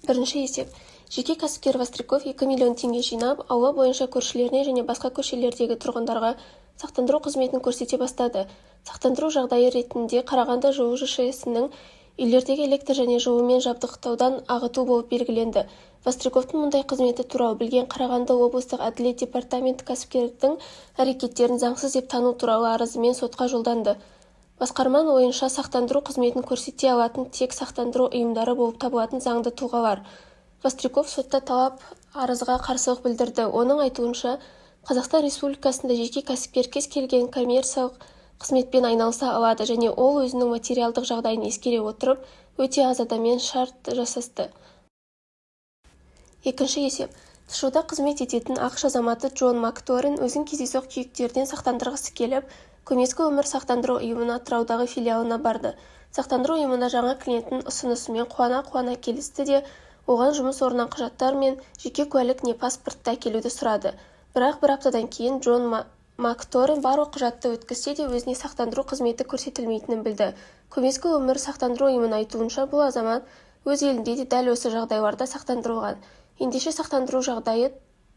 Бірінші есеп. Жеке кәсіпкер Востриков 2 миллион теңге жинап, аула бойынша көршілеріне және басқа көшелердегі тұрғындарға сақтандыру қызметін көрсете бастады. Сақтандыру жағдайы ретінде Қарағанды жылу ЖШС-ның үйлердегі электр және жылумен жабдықтаудан ағыту болып белгіленді. Восстриковтың мұндай қызметі туралы білген Қарағанды облыстық әділет департаменті кәсіпкердің әрекеттерін заңсыз деп тану туралы арызымен сотқа жолданды. Басқарманың ойынша сақтандыру қызметін көрсете алатын тек сақтандыру ұйымдары болып табылатын заңды тұлғалар. Востриков сотта талап арызға қарсылық білдірді. Оның айтуынша, Қазақстан Республикасында жеке кәсіпкер кез келген коммерциялық қызметпен айналыса алады және ол өзінің материалдық жағдайын ескере отырып, өте аз адаммен шарт жасасты. Екінші есеп. ТШО-да қызмет ететін ақш азаматы Джон Макторин өзін кездейсоқ күйіктерден сақтандырғысы келіп, көмескі өмір сақтандыру ұйымының Атыраудағы филиалына барды. Сақтандыру ұйымында жаңа клиенттің ұсынысымен қуана келісті де, оған жұмыс орнынан құжаттар мен жеке куәлік не паспортты әкелуді сұрады. Бірақ бір аптадан кейін Джон Макторин барлық құжатты өткізсе де өзіне сақтандыру қызметі көрсетілмейтінін білді. Көмескі өмір сақтандыру ұйымының айтуынша, бұл азамат өз елінде де дәл осы жағдайларда сақтандырылған. Ендеше сақтандыру жағдайы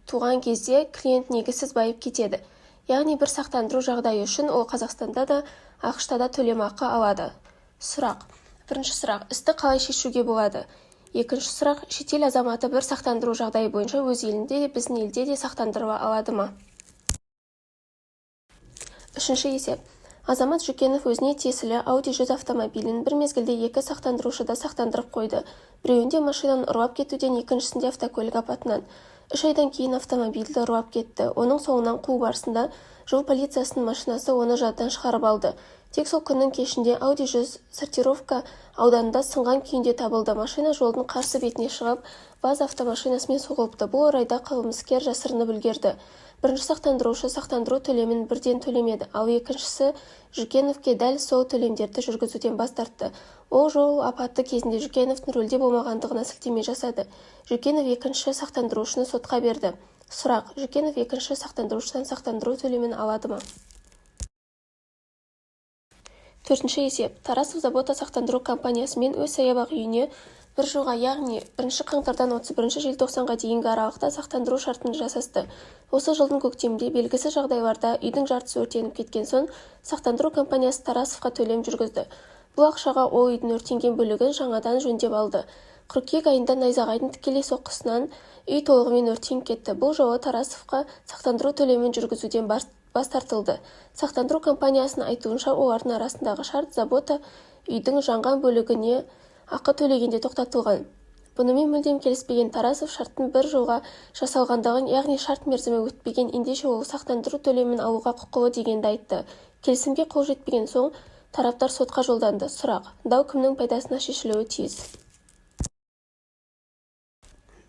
туған кезде клиент негізсіз байып кетеді. Яғни бір сақтандыру жағдайы үшін ол Қазақстанда да, ақш-та да төлемақы алады. Сұрақ. Бірінші сұрақ. Істі қалай шешуге болады? Екінші сұрақ. Шетел азаматы бір сақтандыру жағдайы бойынша өз елінде де, біздің елде де сақтандырыла алады ма? Үшінші есеп. Азамат Жүкенов өзіне тиесілі Audi 100 автомобилін бір мезгілде екі сақтандырушыда сақтандырып қойды. Біреуінде машинаны ұрлап кетуден, екіншісінде автокөлік апатынан. 3 айдан кейін автомобильді ұрлап кетті. Оның соңынан қуу барысында жол полициясының машинасы оны жаддан шығарып алды. Тек сол күннің кешінде Audi 100 сортировка ауданында сынған күйінде табылды. Машина жолдың қарсы бетіне шығып, ВАЗ автомашинасымен соғылыпты. Бұл орайда қылмыскер жасырынып үлгерді. Бірінші сақтандырушы сақтандыру төлемін бірден төлемеді, ал екіншісі Жүкеновке дәл сол төлемдерді жүргізуден бас тартты. Ол жол апаты кезінде Жүкеновтың рөлде болмағандығына сілтеме жасады. Жүкенов екінші сақтандырушыны сотқа берді. Сұрақ. Жүкенов екінші сақтандырушыдан сақтандыру төлемін алады ма? Төртінші есеп. Тарасов Забота сақтандыру компаниясымен өз саябақ үйіне бір жылға, яғни 1 қаңтардан 31 желтоқсанға дейінгі аралықта сақтандыру шартын жасасты. Осы жылдың көктемінде белгісіз жағдайларда үйдің жартысы өртеніп кеткен соң, сақтандыру компаниясы Тарасовқа төлем жүргізді. Бұл ақшаға ол үйдің өртенген бөлігін жаңадан жөндеп алды. Қыркүйек айында найзағайдың тікелей соққысынан үй толығымен өртеніп кетті. Бұл жолы Тарасовқа сақтандыру төлемін жүргізуден бас тартылды. Сақтандыру компаниясының айтуынша, олардың арасындағы шарт Забота үйдің жанған бөлігіне ақы төлегенде тоқтатылған. Бұнымен мүлдем келіспеген Тарасов шарттың бір жылға жасалғандығын, яғни шарт мерзімі өтпеген, ендеше ол сақтандыру төлемін алуға құқылы дегенді айтты. Келісімге қол жетпеген соң тараптар сотқа жолданды. Сұрақ. Дау кімнің пайдасына шешілуі тиіс?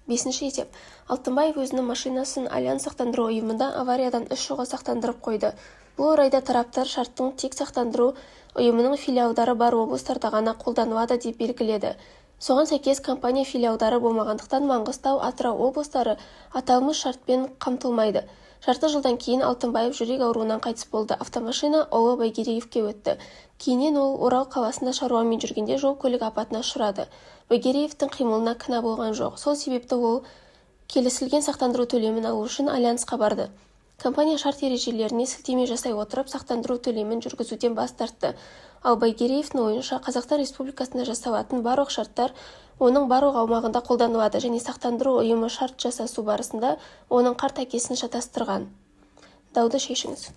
Бесінші есеп. Алтынбаев өзінің машинасын Альянс сақтандыру ұйымында авариядан 3 жылға сақтандырып қойды. Бұл орайда тараптар шарттың тек сақтандыру ұйымының филиалдары бар облыстарда ғана қолданылады деп белгіледі. Соған сәйкес компания филиалдары болмағандықтан Маңғыстау, Атырау облыстары аталмыш шартпен қамтылмайды. Жарты жылдан кейін Алтынбаев жүрек ауруынан қайтыс болды. Автомашина ұлы Байгереевке өтті. Кейіннен ол Орал қаласында шаруамен жүргенде жол көлік апатына ұшырады. Байгереевтің қимылына кінә болған жоқ. Сол себепті ол келісілген сақтандыру төлемін алу үшін Альянсқа барды. Компания шарт ережелеріне сілтеме жасай отырып сақтандыру төлемін жүргізуден бас тартты. Ал Байгереевтің ойынша, Қазақстан Республикасында жасалатын барлық шарттар оның барлық аумағында қолданылады және сақтандыру ұйымы шарт жасасу барысында оның қарт әкесін шатастырған. Дауды шешіңіз.